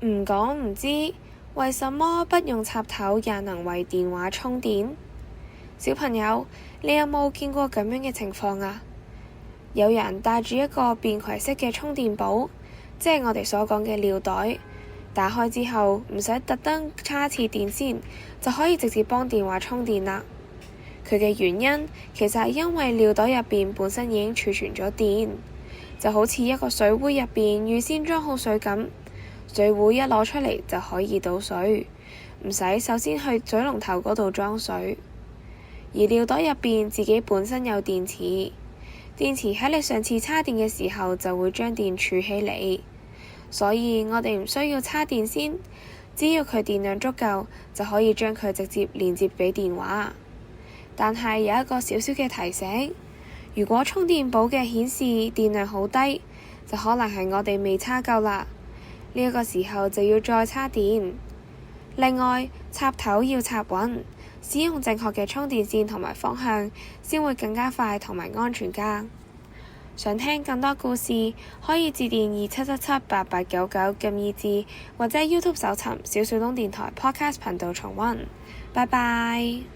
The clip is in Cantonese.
唔講唔知，為什麼不用插頭也能為電話充電？小朋友，你有冇見過咁樣嘅情況啊？有人帶住一個便攜式嘅充電寶，即係我哋所講嘅尿袋，打開之後唔使特登插次電先，就可以直接幫電話充電啦。佢嘅原因其實係因為尿袋入邊本身已經儲存咗電，就好似一個水壺入邊預先裝好水咁，水壺一攞出嚟就可以倒水，唔使首先去水龍頭嗰度裝水。而尿袋入邊自己本身有電池，電池喺你上次叉電嘅時候就會將電儲起嚟，所以我哋唔需要叉電先，只要佢電量足夠就可以將佢直接連接俾電話。但係有一個小小嘅提醒，如果充電寶嘅顯示電量好低，就可能係我哋未叉夠啦，呢一個時候就要再叉電。另外，插頭要插穩，使用正確嘅充電線同埋方向，先會更加快同埋安全㗎。想聽更多故事，可以致電27778899撳2字，或者 YouTube 搜尋小小東電台 Podcast 頻道重溫。拜拜。